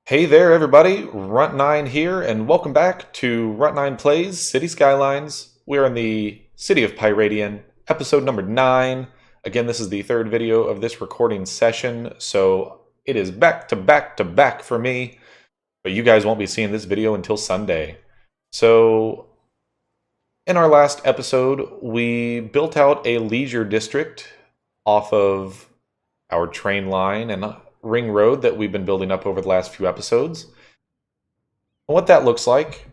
Hey there, everybody. Runt9 here, and welcome back to Runt9 Plays City Skylines. We're in the city of Pyradian, episode number 9. Again, this is the third video of this recording session, so it is back to back to back for me, but you guys won't be seeing this video until Sunday. So, in our last episode, we built out a leisure district off of our train line and ring road that we've been building up over the last few episodes. And what that looks like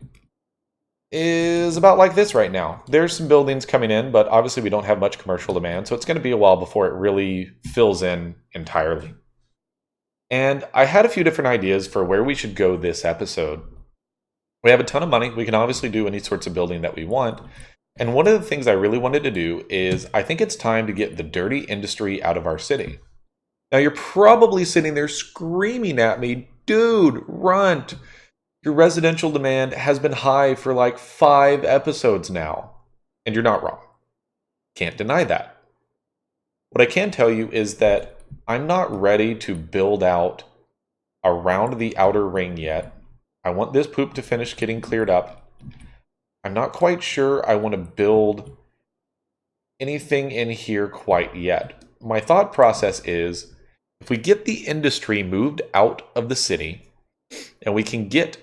is about like this right now. There's some buildings coming in, but obviously we don't have much commercial demand, so it's going to be a while before it really fills in entirely. And I had a few different ideas for where we should go this episode. We have a ton of money. We can obviously do any sorts of building that we want. And one of the things I really wanted to do is I think it's time to get the dirty industry out of our city. Now you're probably sitting there screaming at me, dude, Runt, your residential demand has been high for like 5 episodes now. And you're not wrong. Can't deny that. What I can tell you is that I'm not ready to build out around the outer ring yet. I want this poop to finish getting cleared up. I'm not quite sure I want to build anything in here quite yet. My thought process is, if we get the industry moved out of the city, and we can get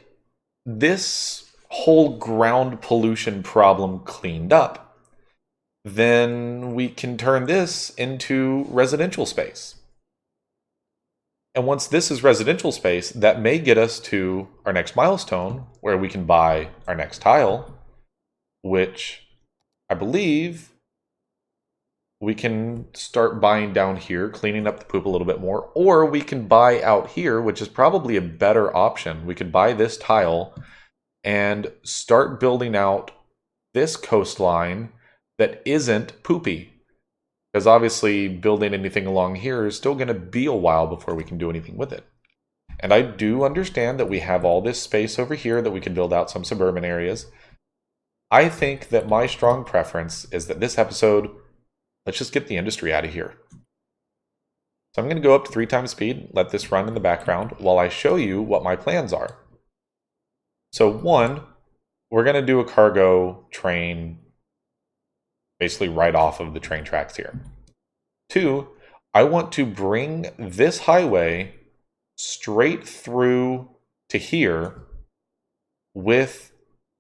this whole ground pollution problem cleaned up, then we can turn this into residential space. And once this is residential space, that may get us to our next milestone, where we can buy our next tile, which I believe we can start buying down here, cleaning up the poop a little bit more, or we can buy out here, which is probably a better option. We could buy this tile and start building out this coastline that isn't poopy. Because obviously building anything along here is still going to be a while before we can do anything with it. And I do understand that we have all this space over here that we can build out some suburban areas. I think that my strong preference is that this episode, let's just get the industry out of here. So I'm going to go up to 3 times speed, let this run in the background while I show you what my plans are. So 1, we're going to do a cargo train basically right off of the train tracks here. 2, I want to bring this highway straight through to here with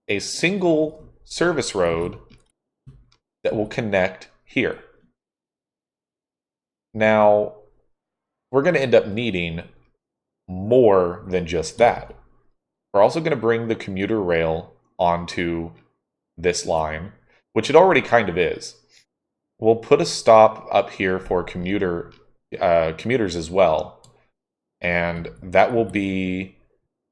a single service road that will connect here. Now, we're going to end up needing more than just that. We're also going to bring the commuter rail onto this line, which it already kind of is. We'll put a stop up here for commuters as well. And that will be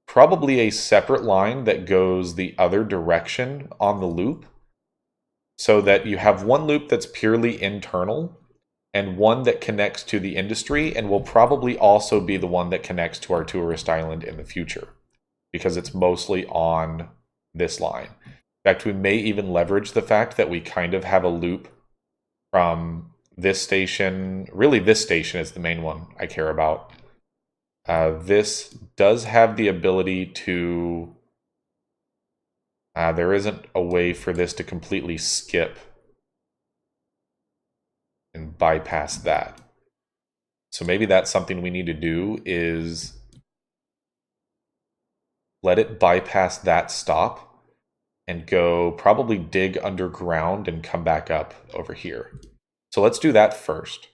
probably a separate line that goes the other direction on the loop, so that you have one loop that's purely internal and one that connects to the industry, and will probably also be the one that connects to our tourist island in the future, because it's mostly on this line. In fact, we may even leverage the fact that we kind of have a loop from this station. Really, this station is the main one I care about. This does have the ability to... there isn't a way for this to completely skip and bypass that. So maybe that's something we need to do, is let it bypass that stop and go probably dig underground and come back up over here. So let's do that first.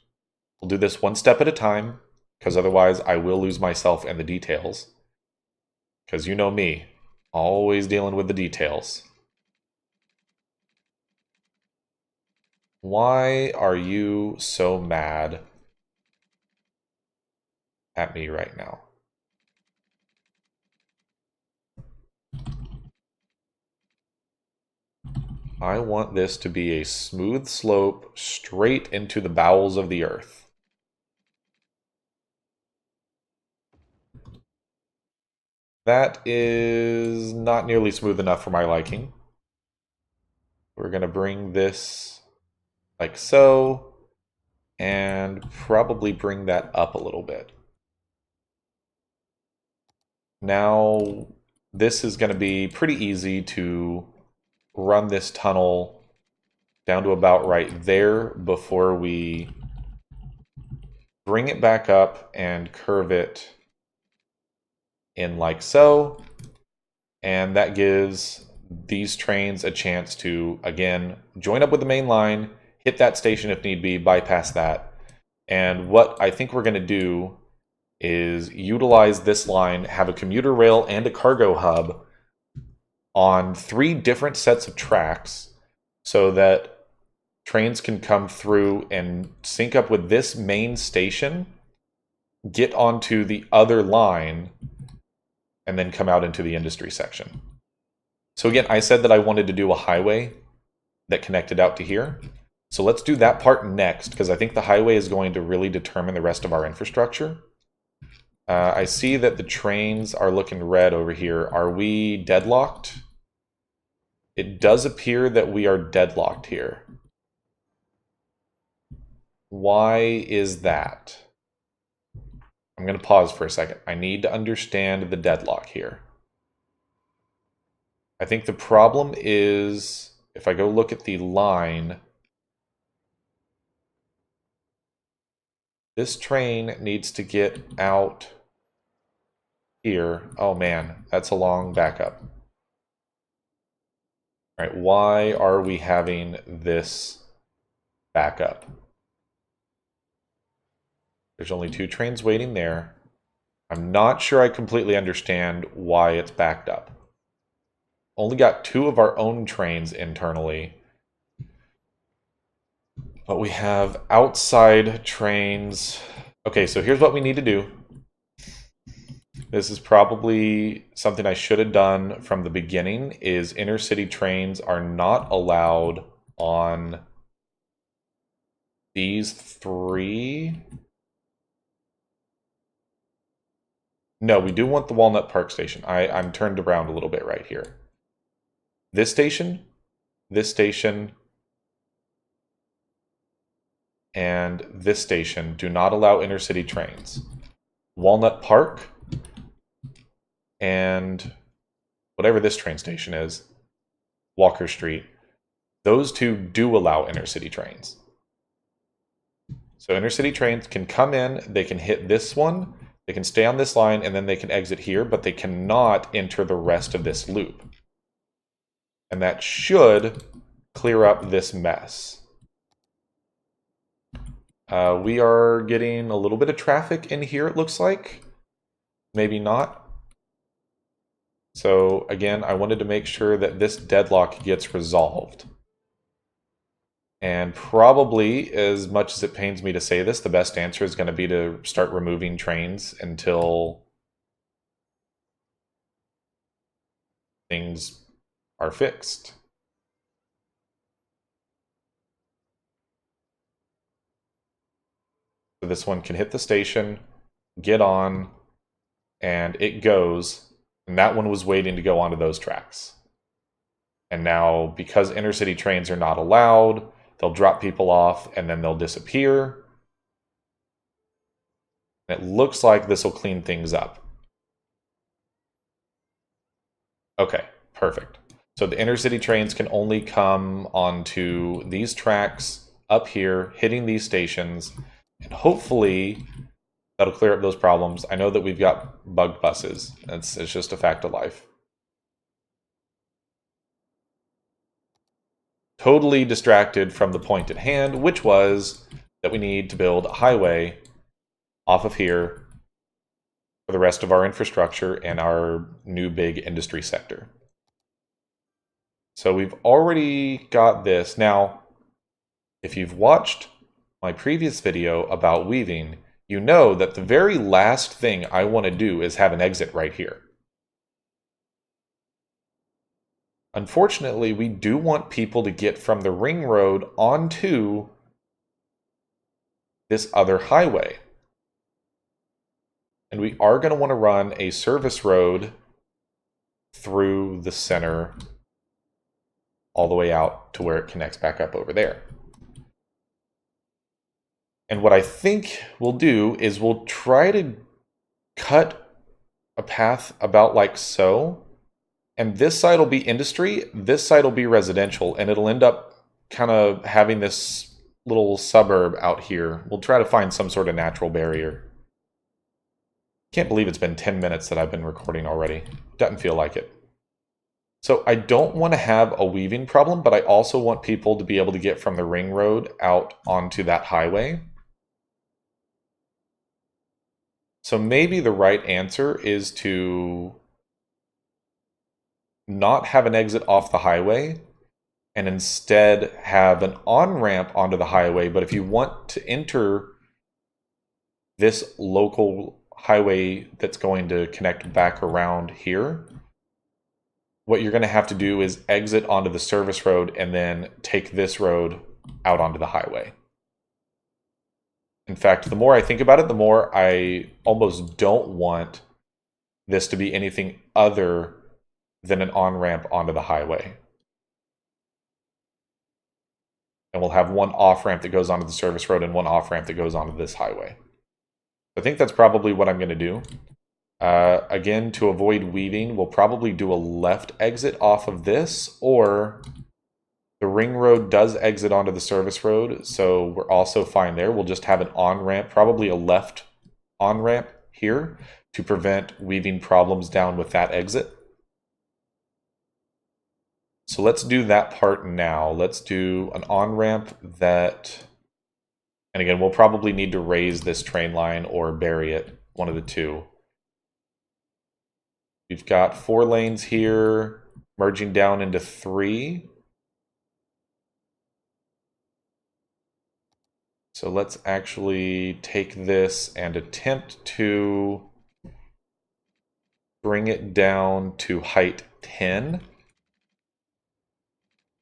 We'll do this one step at a time, because otherwise I will lose myself in the details. Because you know me, always dealing with the details. Why are you so mad at me right now? I want this to be a smooth slope straight into the bowels of the earth. That is not nearly smooth enough for my liking. We're going to bring this like so, and probably bring that up a little bit. now this is going to be pretty easy to run this tunnel down to about right there before we bring it back up and curve it in like so. And that gives these trains a chance to, again, join up with the main line, hit that station if need be, bypass that. And what I think we're going to do is utilize this line, have a commuter rail and a cargo hub on 3 different sets of tracks so that trains can come through and sync up with this main station, get onto the other line, and then come out into the industry section. So again, I said that I wanted to do a highway that connected out to here. So let's do that part next, because I think the highway is going to really determine the rest of our infrastructure. I see that the trains are looking red over here. Are we deadlocked? It does appear that we are deadlocked here. Why is that? I'm going to pause for a second. I need to understand the deadlock here. I think the problem is, if I go look at the line, this train needs to get out here. Oh man, that's a long backup. All right, why are we having this backup? There's only 2 trains waiting there. I'm not sure I completely understand why it's backed up. Only got 2 of our own trains internally. But we have outside trains. Okay, so here's what we need to do. This is probably something I should have done from the beginning, is intercity trains are not allowed on these 3. No, we do want the Walnut Park station. I'm turned around a little bit right here. This station, and this station do not allow intercity trains. Walnut Park and whatever this train station is, Walker Street, those 2 do allow intercity trains. So intercity trains can come in, they can hit this one, they can stay on this line, and then they can exit here, but they cannot enter the rest of this loop. And that should clear up this mess. We are getting a little bit of traffic in here, it looks like. Maybe not. So again, I wanted to make sure that this deadlock gets resolved. And probably, as much as it pains me to say this, the best answer is going to be to start removing trains until things are fixed. So this one can hit the station, get on, and it goes. And that one was waiting to go onto those tracks. And now, because intercity trains are not allowed, they'll drop people off and then they'll disappear. And it looks like this will clean things up. Okay, perfect. So the intercity trains can only come onto these tracks up here, hitting these stations, and hopefully that'll clear up those problems. I know that we've got bugged buses. It's just a fact of life. Totally distracted from the point at hand, which was that we need to build a highway off of here for the rest of our infrastructure and our new big industry sector. So we've already got this. Now, if you've watched my previous video about weaving, you know that the very last thing I want to do is have an exit right here. Unfortunately, we do want people to get from the ring road onto this other highway. And we are going to want to run a service road through the center all the way out to where it connects back up over there. And what I think we'll do is we'll try to cut a path about like so. And this side will be industry, this side will be residential, and it'll end up kind of having this little suburb out here. We'll try to find some sort of natural barrier. Can't believe it's been 10 minutes that I've been recording already. Doesn't feel like it. So I don't want to have a weaving problem, but I also want people to be able to get from the ring road out onto that highway. So maybe the right answer is to not have an exit off the highway and instead have an on-ramp onto the highway. But if you want to enter this local highway that's going to connect back around here, what you're going to have to do is exit onto the service road and then take this road out onto the highway. In fact, the more I think about it, the more I almost don't want this to be anything other than an on-ramp onto the highway. And we'll have one off-ramp that goes onto the service road and one off-ramp that goes onto this highway. I think that's probably what I'm going to do. Again, to avoid weaving, we'll probably do a left exit off of this, or the ring road does exit onto the service road, so we're also fine there. We'll just have an on-ramp, probably a left on-ramp here to prevent weaving problems down with that exit. So let's do that part now. Let's do an on-ramp that, and again, we'll probably need to raise this train line or bury it, one of the two. We've got 4 lanes here, merging down into 3. So let's actually take this and attempt to bring it down to height 10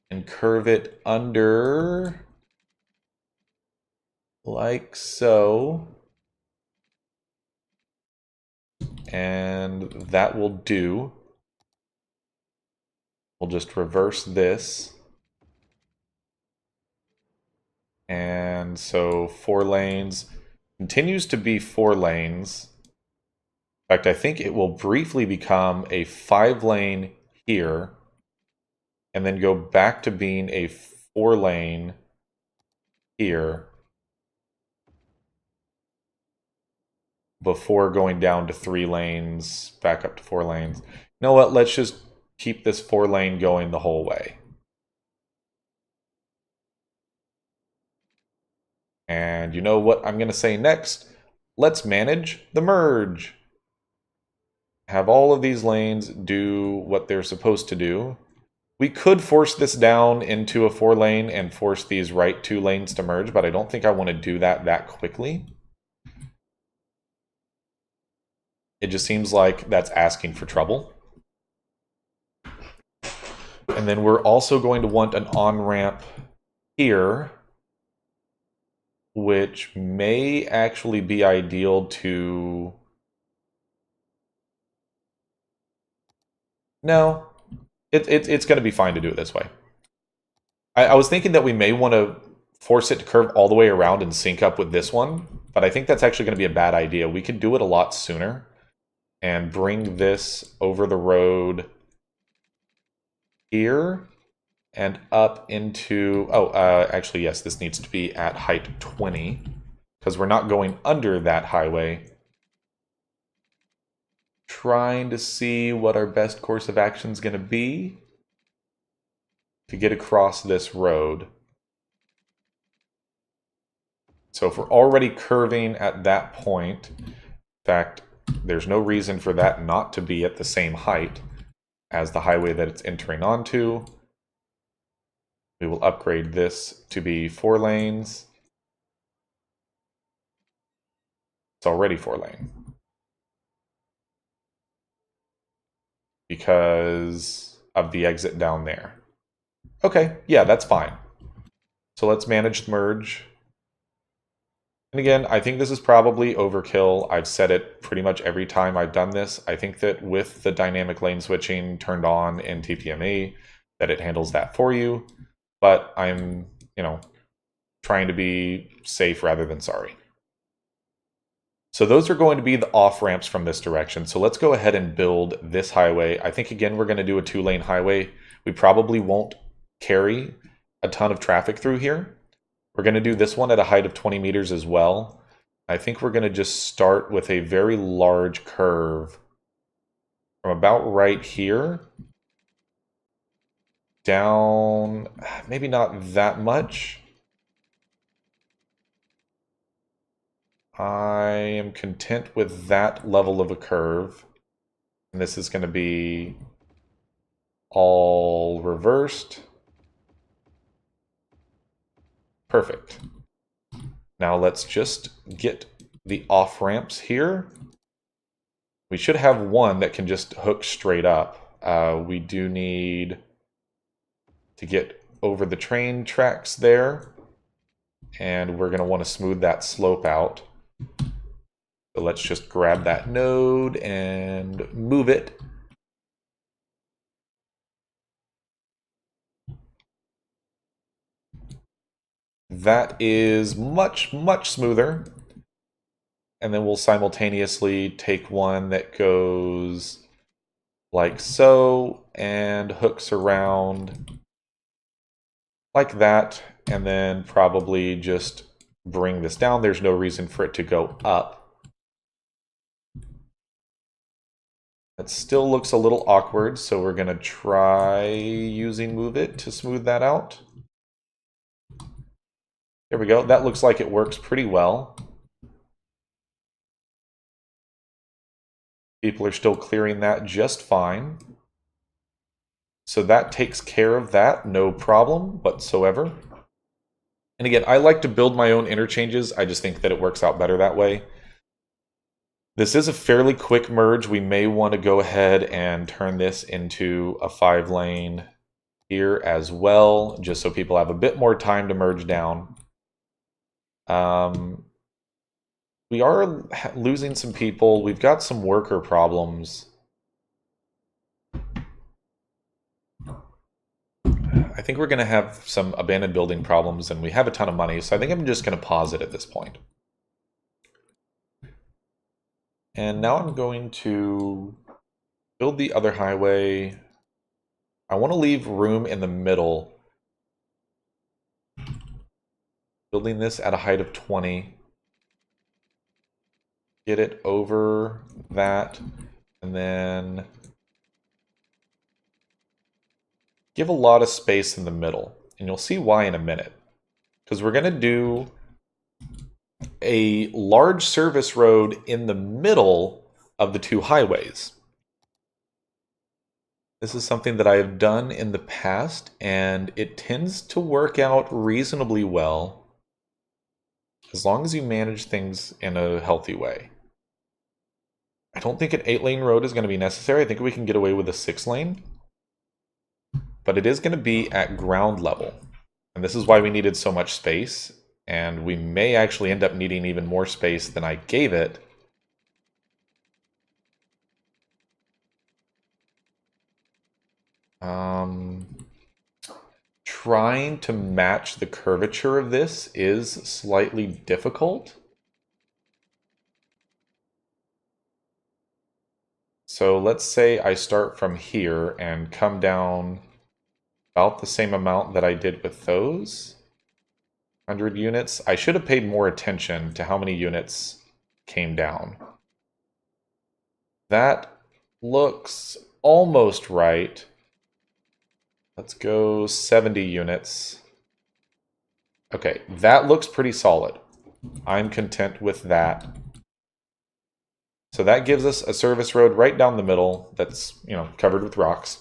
and curve it under like so. And that will do. We'll just reverse this. And so 4 lanes continues to be 4 lanes. In fact, I think it will briefly become a 5-lane here and then go back to being a 4-lane here before going down to 3 lanes, back up to 4 lanes. You know what? Let's just keep this 4-lane going the whole way. And you know what I'm going to say next? Let's manage the merge. Have all of these lanes do what they're supposed to do. We could force this down into a 4-lane and force these right 2 lanes to merge, but I don't think I want to do that quickly. It just seems like that's asking for trouble. And then we're also going to want an on-ramp here, which may actually be ideal to... No, it's going to be fine to do it this way. I was thinking that we may want to force it to curve all the way around and sync up with this one, but I think that's actually going to be a bad idea. We could do it a lot sooner and bring this over the road here and up into... actually, yes, this needs to be at height 20 because we're not going under that highway. Trying to see what our best course of action is going to be to get across this road. So if we're already curving at that point, in fact, there's no reason for that not to be at the same height as the highway that it's entering onto. We will upgrade this to be 4 lanes. It's already 4-lane. Because of the exit down there. Okay, yeah, that's fine. So let's manage the merge. And again, I think this is probably overkill. I've said it pretty much every time I've done this. I think that with the dynamic lane switching turned on in TPME, that it handles that for you. But I'm, trying to be safe rather than sorry. So those are going to be the off-ramps from this direction. So let's go ahead and build this highway. I think, again, we're going to do a 2-lane highway. We probably won't carry a ton of traffic through here. We're going to do this one at a height of 20 meters as well. I think we're going to just start with a very large curve from about right here down, maybe not that much. I am content with that level of a curve. And this is going to be all reversed. Perfect. Now let's just get the off-ramps here. We should have one that can just hook straight up. We do need to get over the train tracks there. And we're going to want to smooth that slope out. So let's just grab that node and move it. That is much, much smoother. And then we'll simultaneously take one that goes like so and hooks around like that, and then probably just bring this down. There's no reason for it to go up. That still looks a little awkward, so we're going to try using Move It to smooth that out. There we go. That looks like it works pretty well. People are still clearing that just fine. So that takes care of that, no problem whatsoever. And again, I like to build my own interchanges. I just think that it works out better that way. This is a fairly quick merge. We may want to go ahead and turn this into a 5-lane here as well, just so people have a bit more time to merge down. We are losing some people. We've got some worker problems. I think we're going to have some abandoned building problems, and we have a ton of money, so I think I'm just going to pause it at this point. And now I'm going to build the other highway. I want to leave room in the middle. Building this at a height of 20. Get it over that, and then give a lot of space in the middle. And you'll see why in a minute. Because we're going to do a large service road in the middle of the two highways. This is something that I have done in the past, and it tends to work out reasonably well as long as you manage things in a healthy way. I don't think an 8-lane road is going to be necessary. I think we can get away with a 6-lane. But it is going to be at ground level. And this is why we needed so much space. And we may actually end up needing even more space than I gave it. Trying to match the curvature of this is slightly difficult. So let's say I start from here and come down about the same amount that I did with those 100 units. I should have paid more attention to how many units came down. That looks almost right. Let's go 70 units. Okay, that looks pretty solid. I'm content with that. So that gives us a service road right down the middle that's, covered with rocks.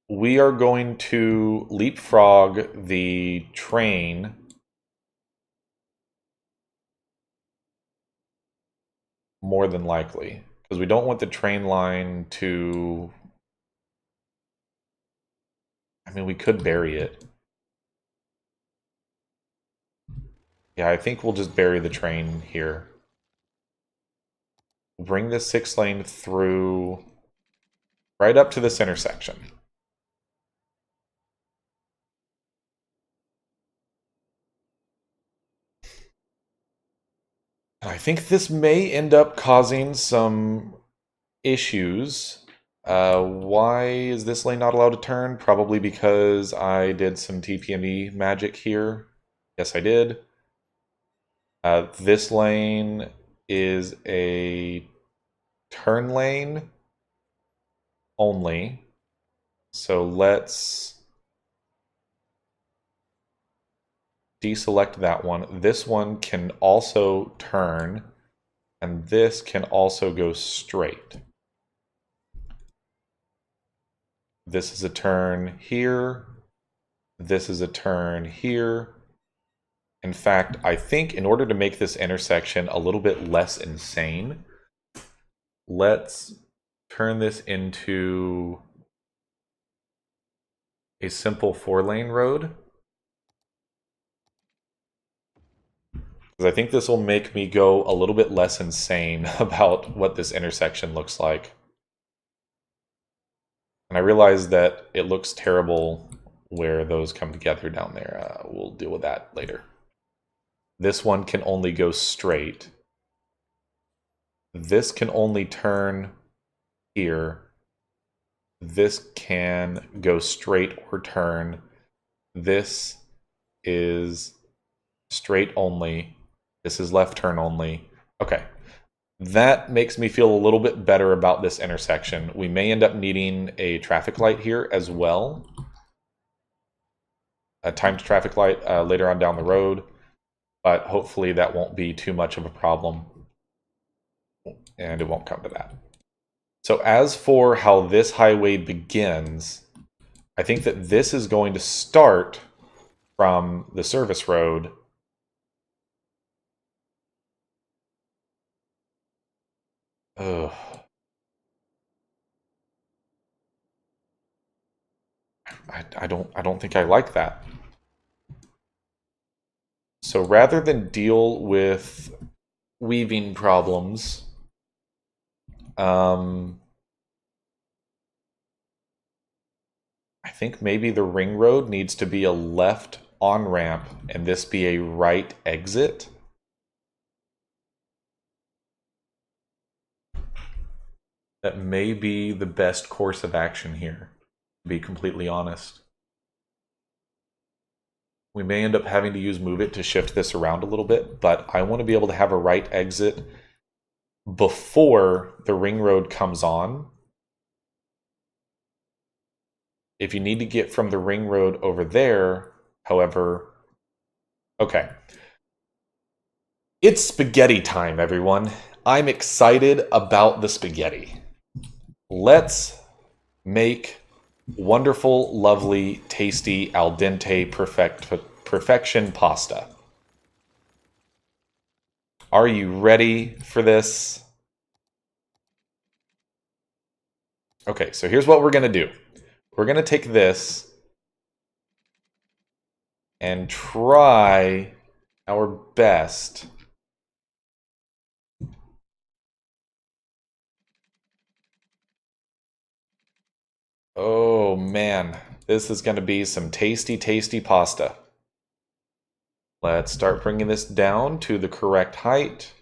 We are going to leapfrog the train more than likely, because we don't want the train line to... I mean, we could bury it. Yeah, I think we'll just bury the train here. Bring this 6-lane through right up to this intersection. I think this may end up causing some issues. Why is this lane not allowed to turn? Probably because I did some TPME magic here. Yes, I did. This lane is a turn lane only. So let's deselect that one. This one can also turn, and this can also go straight. This is a turn here. This is a turn here. In fact, I think in order to make this intersection a little bit less insane, let's turn this into a simple 4-lane road. Because I think this will make me go a little bit less insane about what this intersection looks like. And I realize that it looks terrible where those come together down there. We'll deal with that later. This one can only go straight. This can only turn here. This can go straight or turn. This is straight only. This is left turn only. Okay. That makes me feel a little bit better about this intersection. We may end up needing a traffic light here as well. A timed traffic light later on down the road. But hopefully that won't be too much of a problem. And it won't come to that. So as for how this highway begins, I think that this is going to start from the service road. Ugh. I don't think I like that. So rather than deal with weaving problems, I think maybe the ring road needs to be a left on-ramp and this be a right exit. That may be the best course of action here, to be completely honest. We may end up having to use Move It to shift this around a little bit, but I want to be able to have a right exit before the ring road comes on. If you need to get from the ring road over there, however, okay. It's spaghetti time, everyone. I'm excited about the spaghetti. Let's make wonderful, lovely, tasty, al dente, perfection pasta. Are you ready for this? Okay, so here's what we're going to do. We're going to take this and try our best Oh man, this is going to be some tasty, tasty pasta. Let's start bringing this down to the correct height.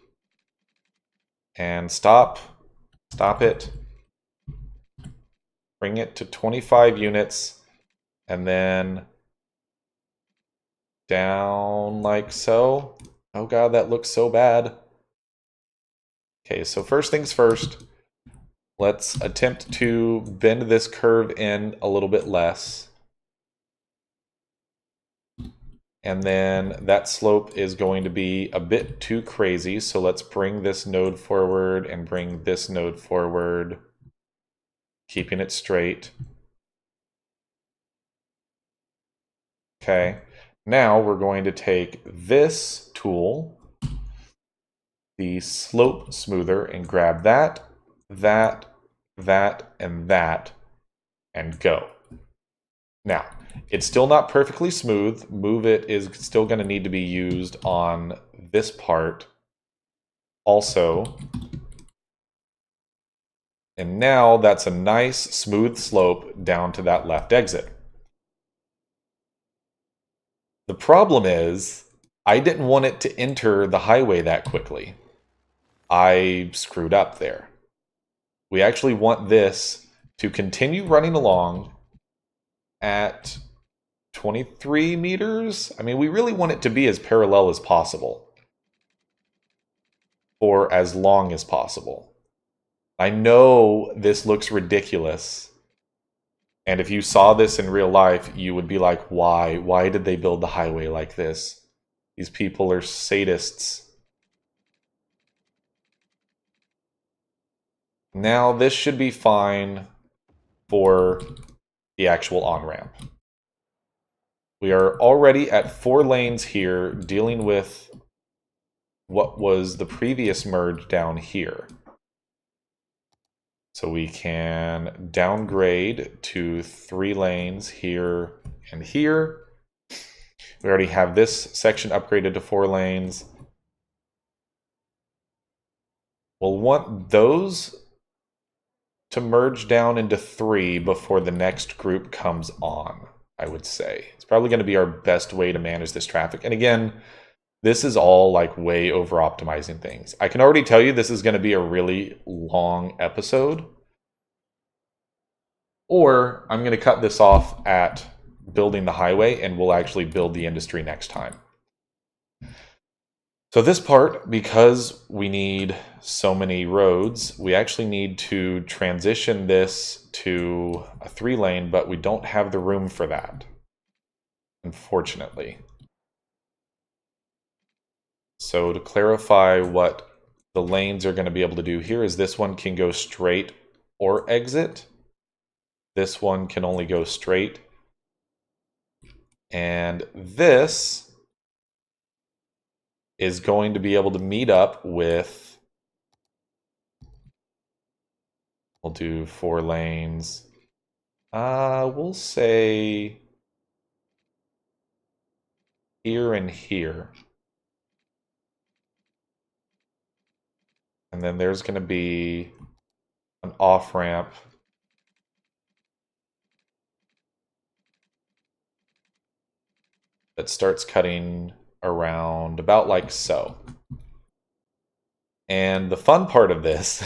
And stop. Stop it. Bring it to 25 units. And then down like so. Oh god, that looks so bad. Okay, so first things first. Let's attempt to bend this curve in a little bit less. And then that slope is going to be a bit too crazy. So let's bring this node forward and bring this node forward, keeping it straight. Okay, now we're going to take this tool, the slope smoother, and grab that, that, and that, and go. Now, it's still not perfectly smooth. Move It is still going to need to be used on this part also. And now that's a nice smooth slope down to that left exit. The problem is, I didn't want it to enter the highway that quickly. I screwed up there. We actually want this to continue running along at 23 meters. I mean, we really want it to be as parallel as possible for as long as possible. I know this looks ridiculous. And if you saw this in real life, you would be like, why? Why did they build the highway like this? These people are sadists. Now this should be fine for the actual on-ramp. We are already at 4 lanes here, dealing with what was the previous merge down here. So we can downgrade to 3 lanes here and here. We already have this section upgraded to 4 lanes. We'll want those to merge down into 3 before the next group comes on, I would say. It's probably going to be our best way to manage this traffic. And again, this is all like way over optimizing things. I can already tell you this is going to be a really long episode. Or I'm going to cut this off at building the highway and we'll actually build the industry next time. So this part, because we need so many roads, we actually need to transition this to a 3-lane, but we don't have the room for that, unfortunately. So to clarify what the lanes are going to be able to do here is this one can go straight or exit. This one can only go straight. And this is going to be able to meet up with, we'll do 4 lanes. We'll say here and here. And then there's going to be an off-ramp that starts cutting around about like so. And the fun part of this,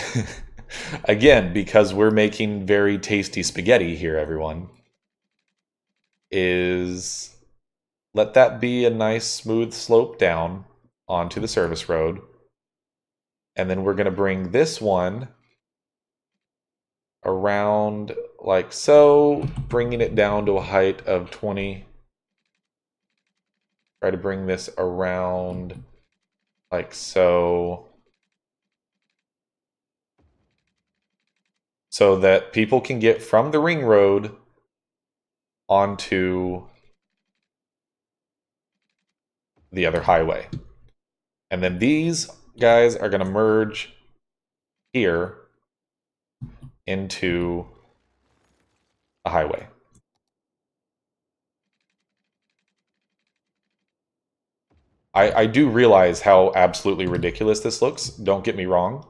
again, because we're making very tasty spaghetti here, everyone, is let that be a nice smooth slope down onto the service road. And then we're going to bring this one around like so, bringing it down to a height of 20. Try to bring this around like so. So that people can get from the ring road onto the other highway. And then these guys are going to merge here into a highway. I do realize how absolutely ridiculous this looks. Don't get me wrong.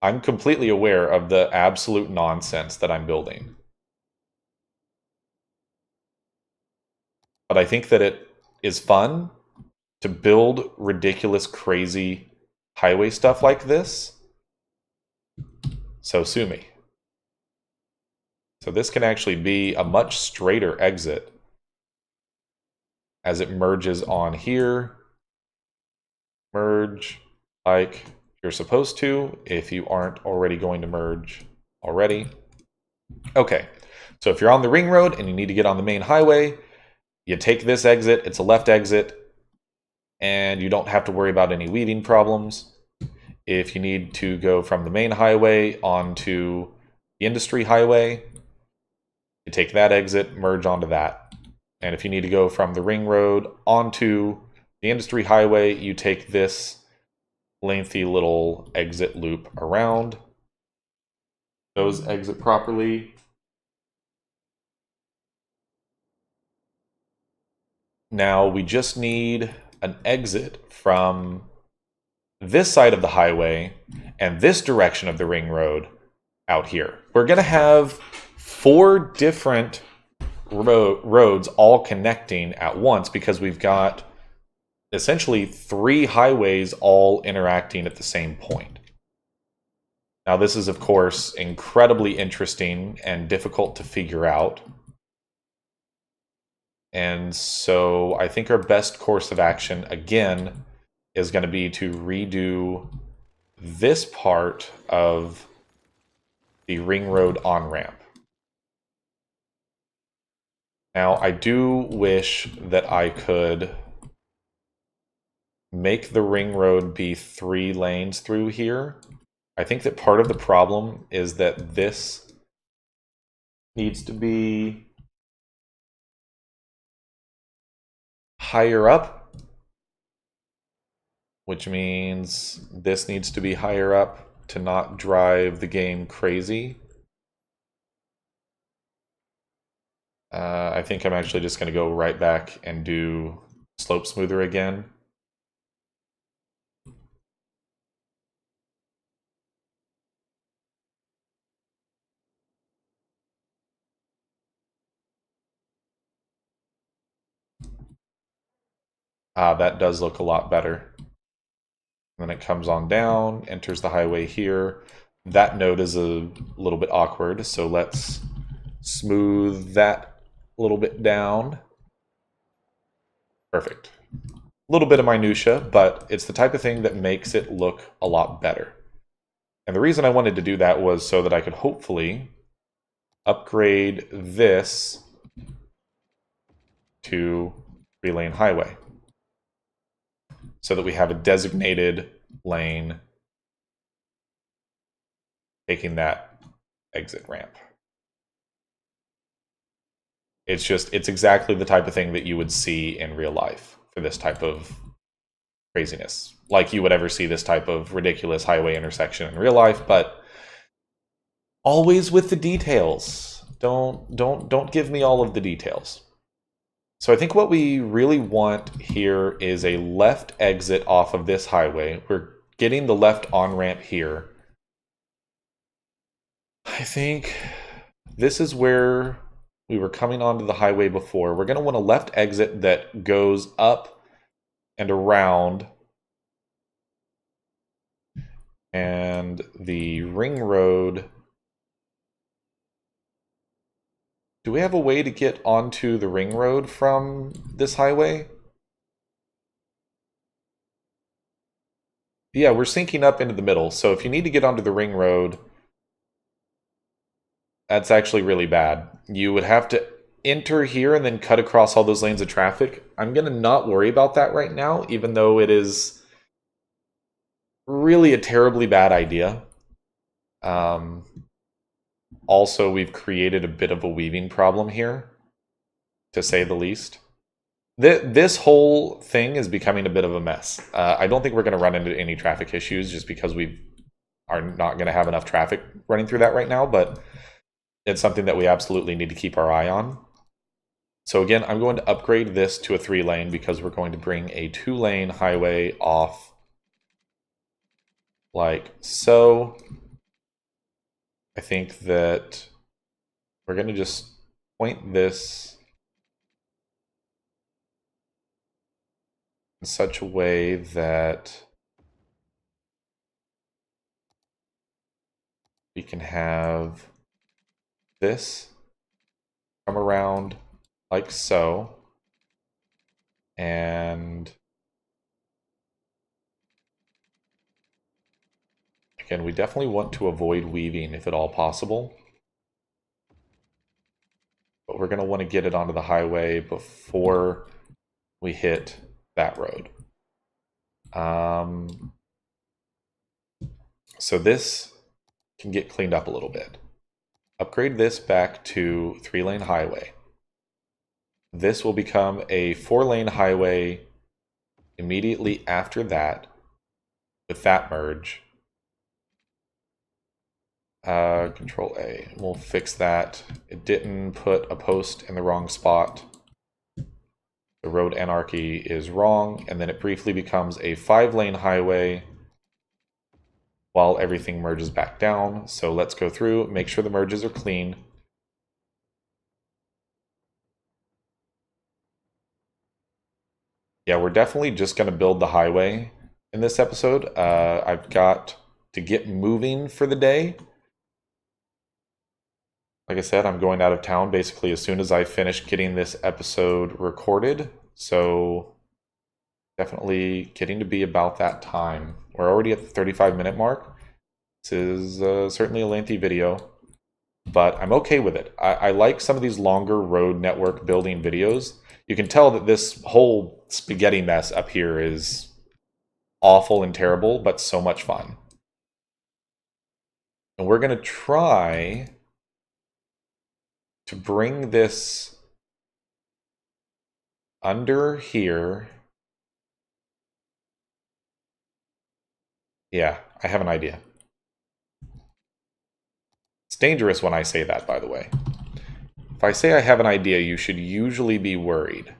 I'm completely aware of the absolute nonsense that I'm building. But I think that it is fun to build ridiculous, crazy highway stuff like this. So sue me. So this can actually be a much straighter exit as it merges on here. Merge like you're supposed to if you aren't already going to merge already. Okay, so if you're on the ring road and you need to get on the main highway, you take this exit, it's a left exit, and you don't have to worry about any weaving problems. If you need to go from the main highway onto the industry highway, you take that exit, merge onto that. And if you need to go from the ring road onto the industry highway, you take this lengthy little exit loop around. Those exit properly. Now we just need an exit from this side of the highway and this direction of the ring road out here. We're going to have 4 different roads all connecting at once because we've got essentially 3 highways all interacting at the same point. Now this is, of course, incredibly interesting and difficult to figure out. And so I think our best course of action, again, is going to be to redo this part of the ring road on-ramp. Now, I do wish that I could make the ring road be 3 lanes through here. I think that part of the problem is that this needs to be higher up, which means this needs to be higher up to not drive the game crazy. I think I'm actually just going to go right back and do slope smoother again. That does look a lot better. Then it comes on down, enters the highway here. That node is a little bit awkward, so let's smooth that a little bit down. Perfect. A little bit of minutia, but it's the type of thing that makes it look a lot better. And the reason I wanted to do that was so that I could hopefully upgrade this to 3-lane highway, so that we have a designated lane taking that exit ramp. It's exactly the type of thing that you would see in real life for this type of craziness. Like you would ever see this type of ridiculous highway intersection in real life, but always with the details. Don't give me all of the details. So I think what we really want here is a left exit off of this highway. We're getting the left on-ramp here. I think this is where we were coming onto the highway before. We're going to want a left exit that goes up and around. And the ring road... Do we have a way to get onto the ring road from this highway? Yeah, we're syncing up into the middle. So if you need to get onto the ring road, that's actually really bad. You would have to enter here and then cut across all those lanes of traffic. I'm going to not worry about that right now, even though it is really a terribly bad idea. Also, we've created a bit of a weaving problem here, to say the least. This whole thing is becoming a bit of a mess. I don't think we're going to run into any traffic issues just because we are not going to have enough traffic running through that right now, but it's something that we absolutely need to keep our eye on. So again, I'm going to upgrade this to a 3-lane because we're going to bring a 2-lane highway off like so. I think that we're going to just point this in such a way that we can have this come around like so, and again, we definitely want to avoid weaving if at all possible, but we're going to want to get it onto the highway before we hit that road. So this can get cleaned up a little bit. Upgrade this back to 3-lane highway. This will become a 4-lane highway immediately after that with that merge. Control A. We'll fix that. It didn't put a post in the wrong spot. The road anarchy is wrong, and then it briefly becomes a 5-lane highway while everything merges back down. So let's go through, make sure the merges are clean. Yeah, we're definitely just going to build the highway in this episode. I've got to get moving for the day. Like I said, I'm going out of town basically as soon as I finish getting this episode recorded. So definitely getting to be about that time. We're already at the 35-minute mark. This is certainly a lengthy video, but I'm okay with it. I like some of these longer road network building videos. You can tell that this whole spaghetti mess up here is awful and terrible, but so much fun. And we're going to try to bring this under here. Yeah, I have an idea. It's dangerous when I say that, by the way. If I say I have an idea, you should usually be worried.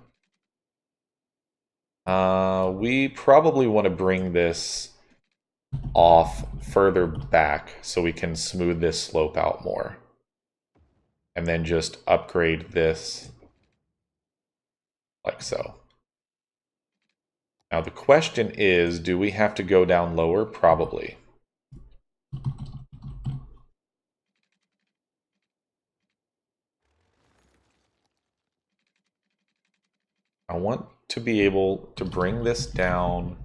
We probably want to bring this off further back so we can smooth this slope out more. And then just upgrade this like so. Now the question is, do we have to go down lower? Probably. I want to be able to bring this down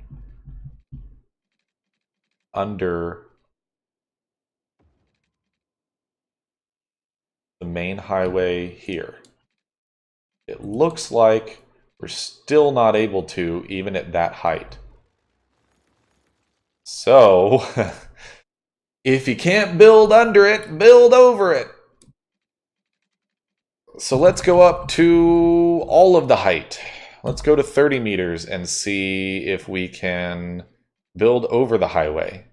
under the main highway here. It looks like we're still not able to, even at that height. So, if you can't build under it, build over it. So let's go up to all of the height. Let's go to 30 meters and see if we can build over the highway.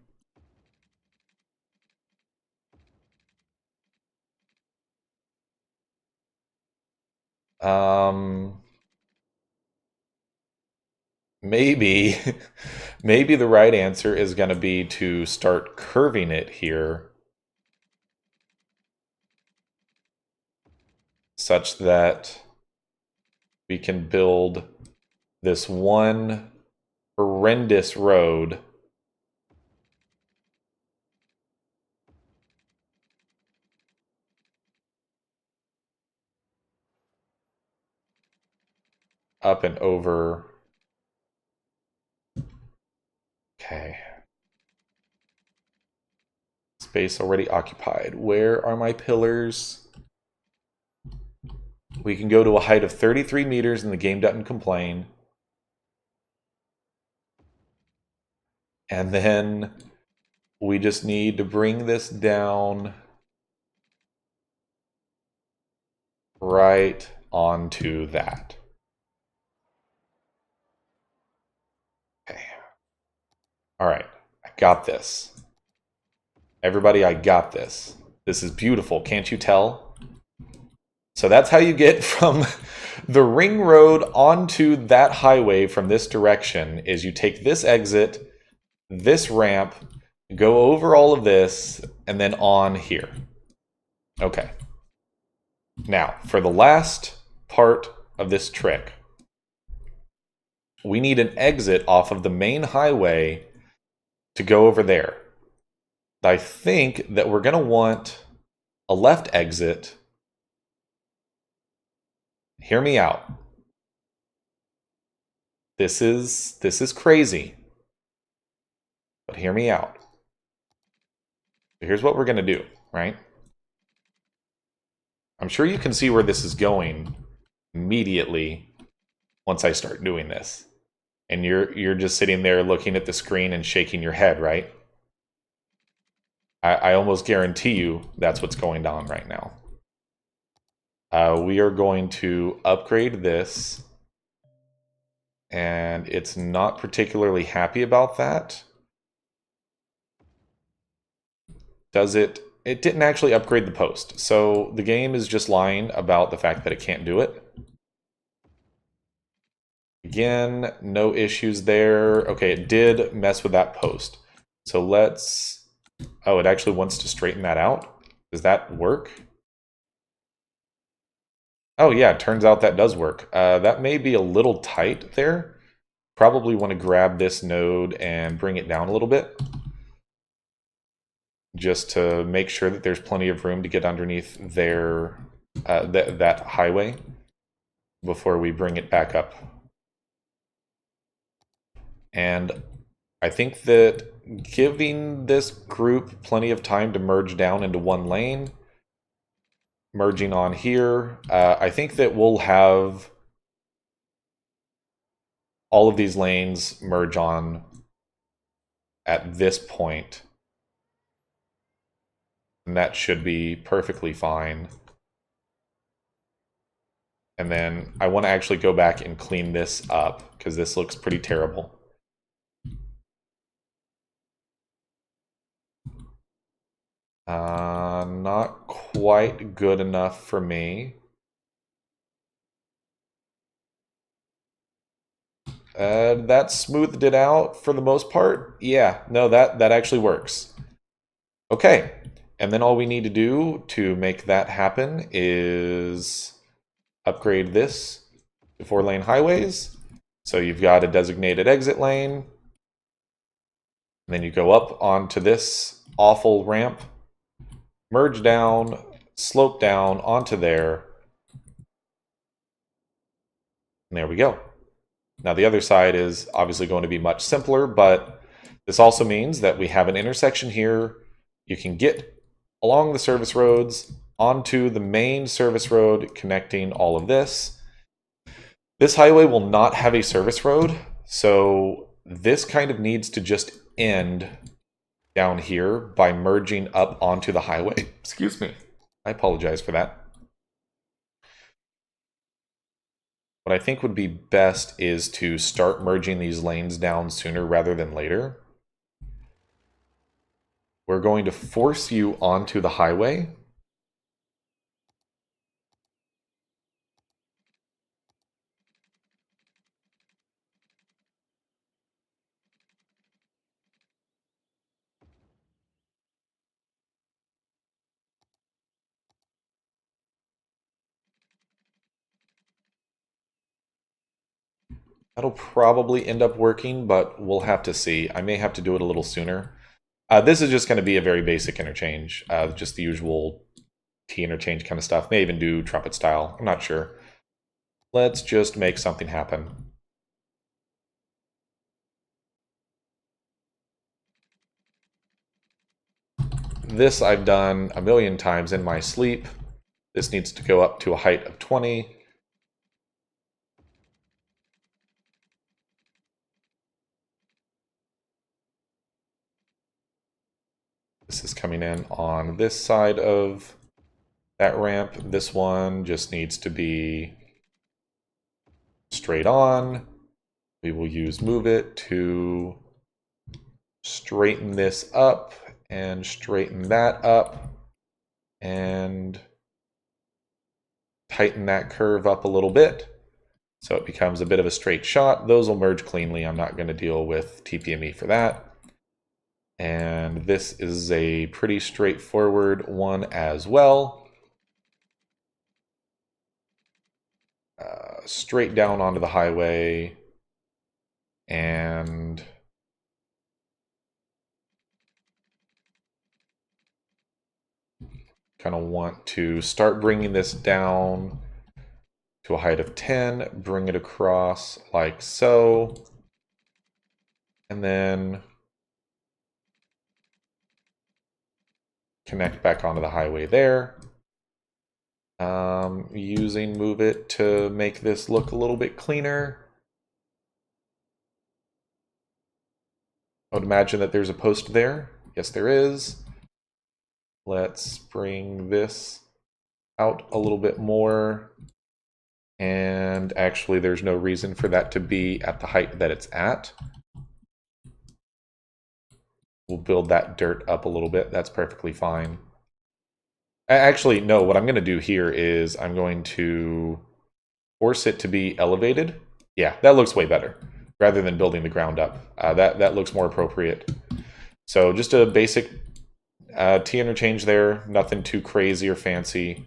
Maybe, maybe the right answer is going to be to start curving it here such that we can build this one horrendous road up and over. Okay. Space already occupied. Where are my pillars? We can go to a height of 33 meters and the game doesn't complain. And then we just need to bring this down right onto that. Okay. All right, I got this. Everybody, I got this. This is beautiful, can't you tell? So that's how you get from the ring road onto that highway from this direction, is you take this exit, this ramp, go over all of this, and then on here. Okay. Now, for the last part of this trick, we need an exit off of the main highway to go over there. I think that we're going to want a left exit. Hear me out. This is crazy. But hear me out. Here's what we're going to do, right? I'm sure you can see where this is going immediately once I start doing this. And you're just sitting there looking at the screen and shaking your head, right? I almost guarantee you that's what's going on right now. We are going to upgrade this, and it's not particularly happy about that. Does it? It didn't actually upgrade the post, so the game is just lying about the fact that it can't do it. Again, no issues there. Okay, it did mess with that post. So let's... Oh, it actually wants to straighten that out? Does that work? Oh yeah, it turns out that does work. That may be a little tight there. Probably want to grab this node and bring it down a little bit. just to make sure that there's plenty of room to get underneath their that highway before we bring it back up. And I think that giving this group plenty of time to merge down into one lane, merging on here, I think that we'll have all of these lanes merge on at this point. And that should be perfectly fine. And then I want to actually go back and clean this up because this looks pretty terrible. Not quite good enough for me. That smoothed it out for the most part. Yeah, no, that actually works. Okay, and then all we need to do to make that happen is upgrade this to 4-lane highways. So you've got a designated exit lane, and then you go up onto this awful ramp, merge down, slope down onto there, and there we go. Now the other side is obviously going to be much simpler, but this also means that we have an intersection here. You can get along the service roads onto the main service road connecting all of this. This highway will not have a service road, so this kind of needs to just end down here by merging up onto the highway. Excuse me. I apologize for that. What I think would be best is to start merging these lanes down sooner rather than later. We're going to force you onto the highway. That'll probably end up working, but we'll have to see. I may have to do it a little sooner. This is just going to be a very basic interchange, just the usual T interchange kind of stuff. May even do trumpet style. I'm not sure. Let's just make something happen. This I've done a million times in my sleep. This needs to go up to a height of 20. This is coming in on this side of that ramp. This one just needs to be straight on. We will use move it to straighten this up and straighten that up and tighten that curve up a little bit so it becomes a bit of a straight shot. Those will merge cleanly. I'm not going to deal with TPME for that. And this is a pretty straightforward one as well. Straight down onto the highway and kind of want to start bringing this down to a height of 10, bring it across like so, and then connect back onto the highway there. Using move it to make this look a little bit cleaner. I would imagine that there's a post there. Yes, there is. Let's bring this out a little bit more. And actually, there's no reason for that to be at the height that it's at. We'll build that dirt up a little bit. That's perfectly fine. Actually, no, what I'm going to do here is I'm going to force it to be elevated. Yeah, that looks way better rather than building the ground up. That looks more appropriate. So just a basic T interchange there, nothing too crazy or fancy.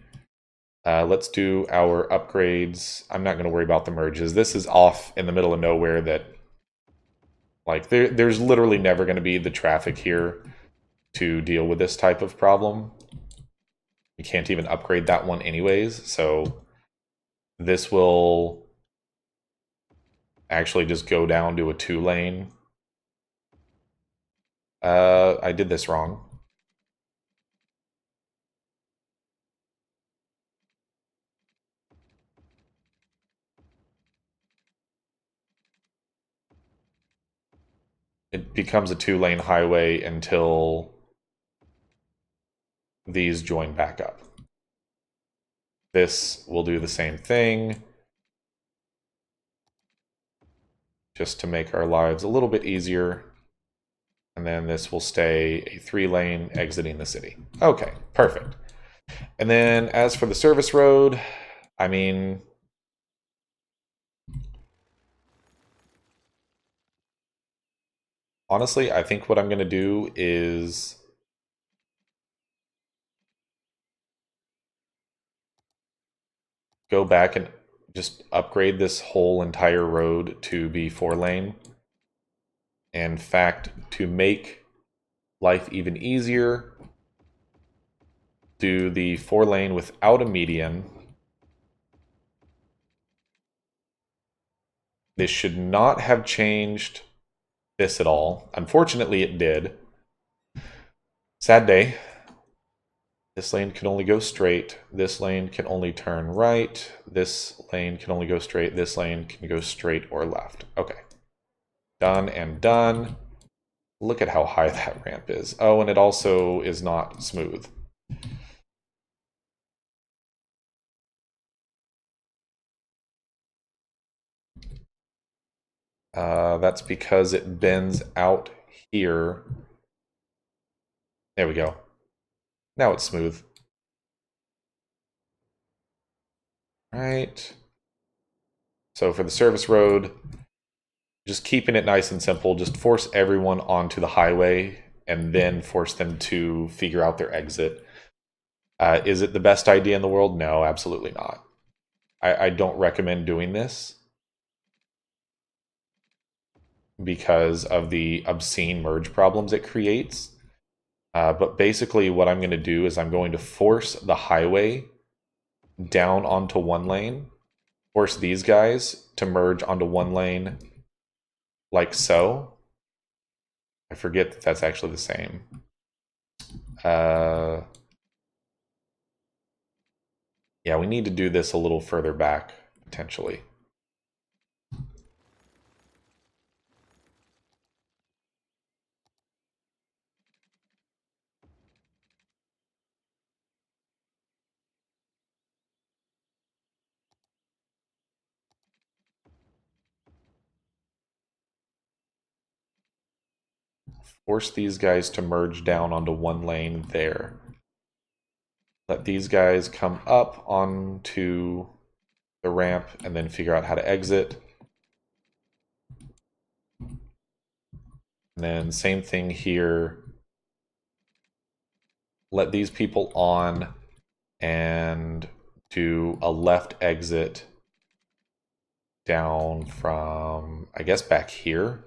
Let's do our upgrades. I'm not going to worry about the merges. This is off in the middle of nowhere that, like, there's literally never going to be the traffic here to deal with this type of problem. You can't even upgrade that one anyways, so this will actually just go down to a 2-lane. I did this wrong. It becomes a 2-lane highway until these join back up. This will do the same thing, just to make our lives a little bit easier. And then this will stay a 3-lane exiting the city. Okay, perfect. And then as for the service road, I mean, honestly, I think what I'm going to do is go back and just upgrade this whole entire road to be 4-lane. In fact, to make life even easier, do the 4-lane without a median. This should not have changed this at all. Unfortunately, it did. Sad day. This lane can only go straight. This lane can only turn right. This lane can only go straight. This lane can go straight or left. Okay. Done and done. Look at how high that ramp is. Oh, and it also is not smooth. That's because it bends out here. There we go. Now it's smooth. Right. So for the service road, just keeping it nice and simple, just force everyone onto the highway and then force them to figure out their exit. Is it the best idea in the world? No, absolutely not. I don't recommend doing this because of the obscene merge problems it creates. But basically what I'm going to do is I'm going to force the highway down onto 1-lane, force these guys to merge onto 1-lane like so. I forget that that's actually the same. Yeah, we need to do this a little further back, potentially. Force these guys to merge down onto 1-lane there. Let these guys come up onto the ramp and then figure out how to exit. And then same thing here. Let these people on and do a left exit down from, I guess, back here.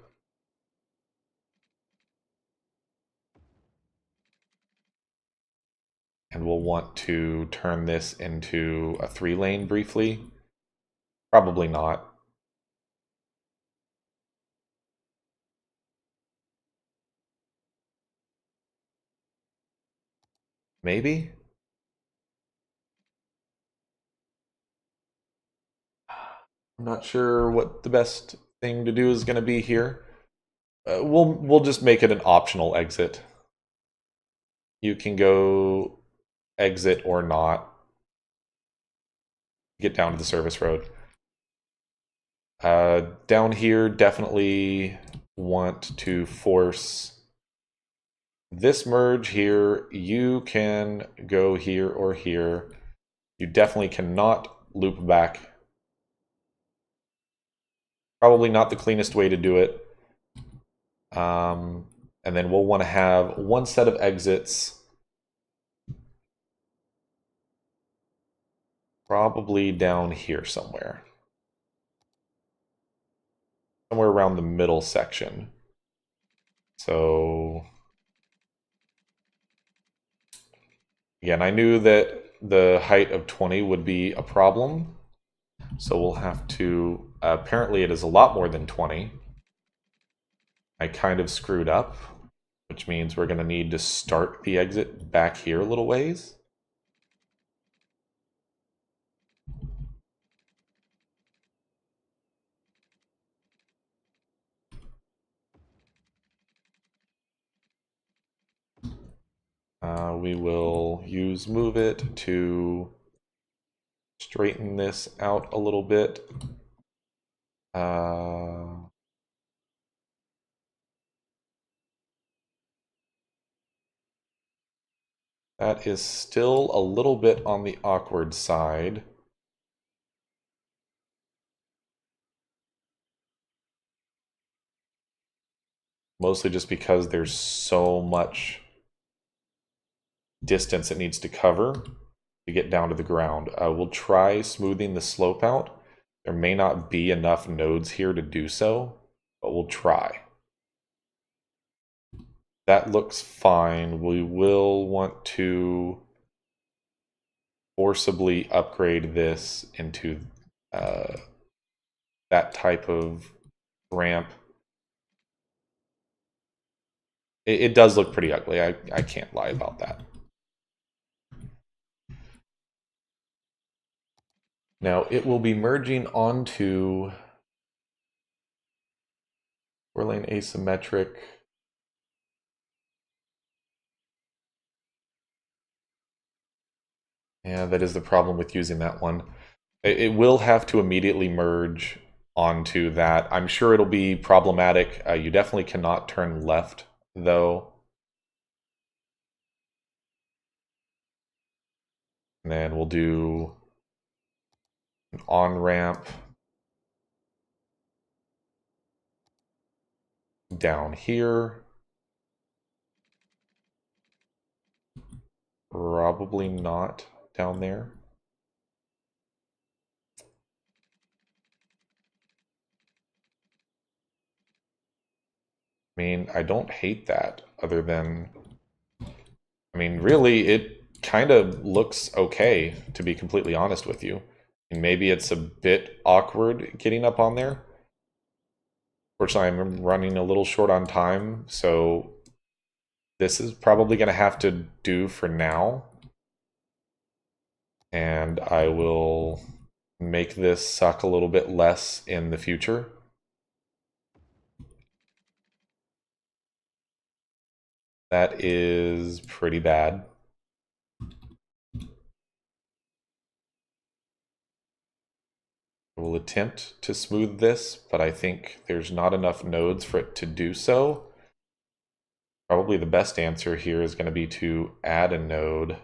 And we'll want to turn this into a 3-lane briefly. Probably not. Maybe? I'm not sure what the best thing to do is going to be here. We'll just make it an optional exit. You can go exit or not. Get down to the service road. Down here, definitely want to force this merge here. You can go here or here. You definitely cannot loop back. Probably not the cleanest way to do it. And then we'll want to have one set of exits. Probably down here somewhere. Somewhere around the middle section. So Again, I knew that the height of 20 would be a problem, so we'll have to, apparently it is a lot more than 20. I kind of screwed up, which means we're going to need to start the exit back here a little ways. We will use move it to straighten this out a little bit. That is still a little bit on the awkward side. Mostly just because there's so much distance it needs to cover to get down to the ground. We'll try smoothing the slope out. There may not be enough nodes here to do so, but we'll try. That looks fine. We will want to forcibly upgrade this into that type of ramp. It does look pretty ugly. I can't lie about that. Now it will be merging onto 4-lane asymmetric. Yeah, that is the problem with using that one. It will have to immediately merge onto that. I'm sure it'll be problematic. You definitely cannot turn left, though. And then we'll do an on-ramp down here. Probably not down there. I mean, I don't hate that, other than, I mean, really, it kind of looks okay, to be completely honest with you. And maybe it's a bit awkward getting up on there. Fortunately, I'm running a little short on time, so this is probably going to have to do for now. And I will make this suck a little bit less in the future. That is pretty bad. I will attempt to smooth this, but I think there's not enough nodes for it to do so. Probably the best answer here is going to be to add a node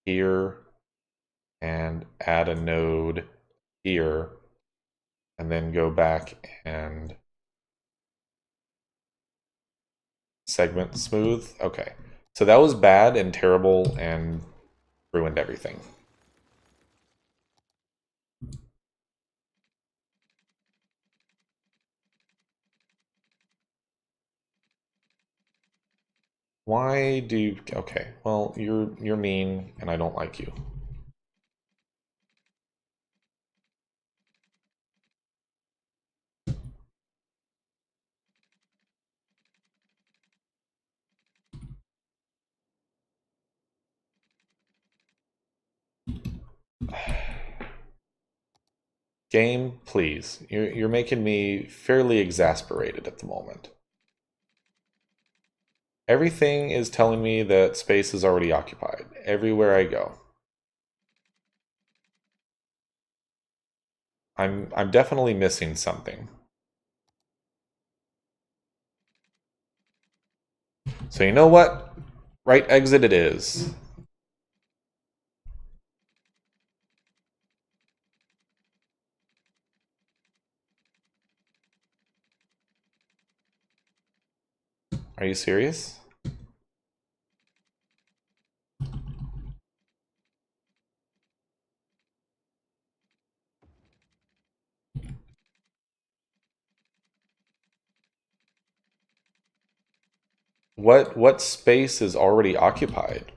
here and add a node here, and then go back and segment smooth. Okay, so that was bad and terrible and ruined everything. Why do you, okay, well, you're mean and I don't like you. Game, please. You're making me fairly exasperated at the moment. Everything is telling me that space is already occupied everywhere I go. I'm definitely missing something. So you know what? Right exit it is. Are you serious? What space is already occupied?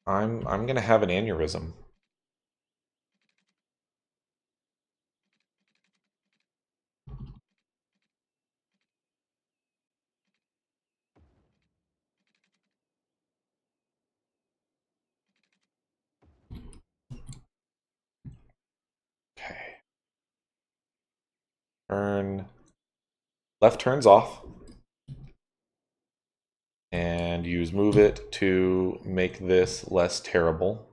I'm gonna have an aneurysm. Okay. Turn left turns off. And use move it to make this less terrible.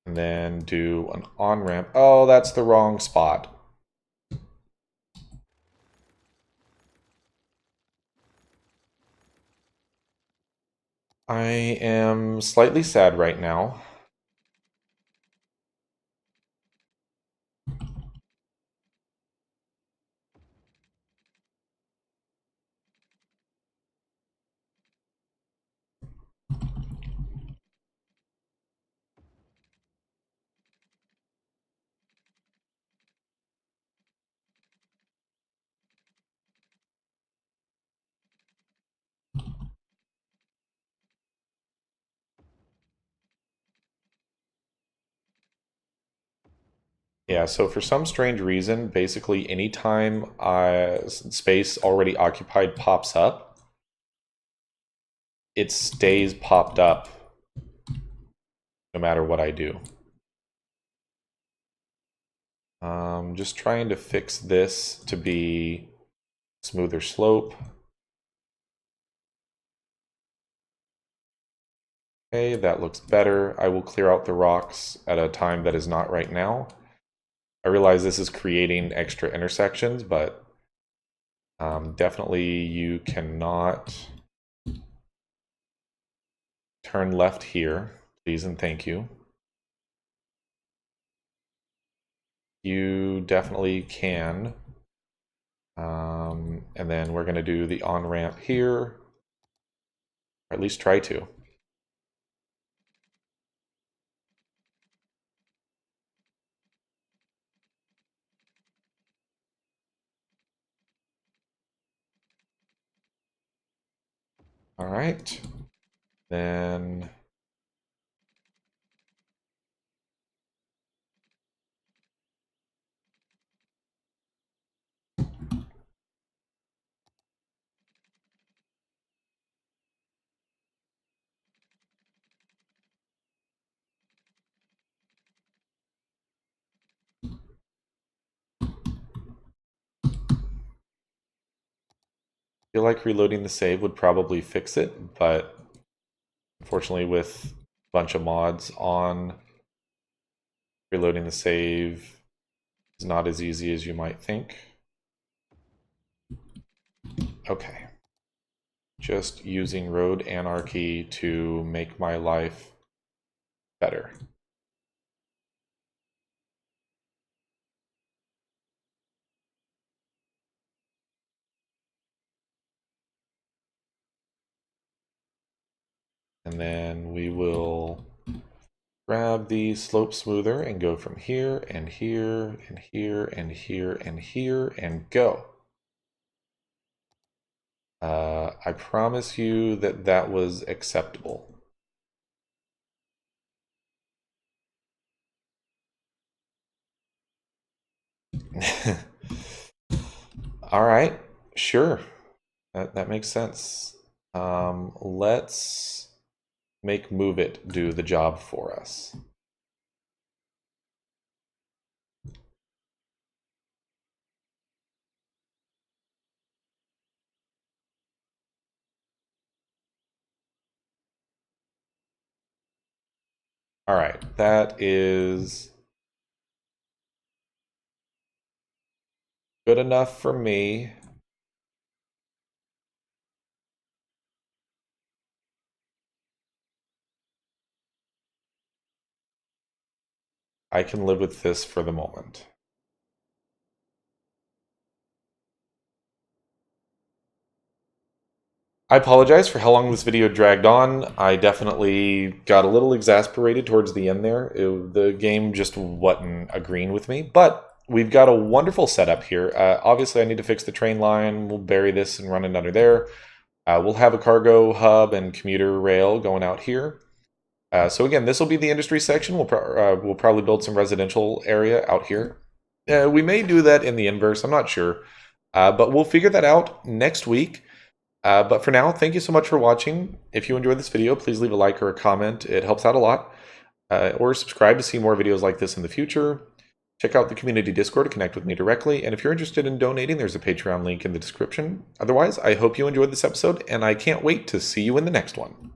And then do an on-ramp. Oh, that's the wrong spot. I am slightly sad right now. Yeah, so for some strange reason, basically anytime space already occupied pops up, it stays popped up no matter what I do. Just trying to fix this to be smoother slope. Okay, that looks better. I will clear out the rocks at a time that is not right now. I realize this is creating extra intersections, but definitely you cannot turn left here, please and thank you. You definitely can. And then we're going to do the on-ramp here, or at least try to. All right. Then I feel like reloading the save would probably fix it, but unfortunately with a bunch of mods on, reloading the save is not as easy as you might think. Okay. Just using road anarchy to make my life better. And then we will grab the slope smoother and go from here and here and here and here and here and go. I promise you that that was acceptable. All right, sure. That makes sense. Let's make Move It do the job for us. All right, that is good enough for me. I can live with this for the moment. I apologize for how long this video dragged on. I definitely got a little exasperated towards the end there. The game just wasn't agreeing with me, but we've got a wonderful setup here. Obviously, I need to fix the train line. We'll bury this and run it under there. We'll have a cargo hub and commuter rail going out here. So again, this will be the industry section. We'll probably build some residential area out here. We may do that in the inverse. I'm not sure. But we'll figure that out next week. But for now, thank you so much for watching. If you enjoyed this video, please leave a like or a comment. It helps out a lot. Or subscribe to see more videos like this in the future. Check out the community Discord to connect with me directly. And if you're interested in donating, there's a Patreon link in the description. Otherwise, I hope you enjoyed this episode, and I can't wait to see you in the next one.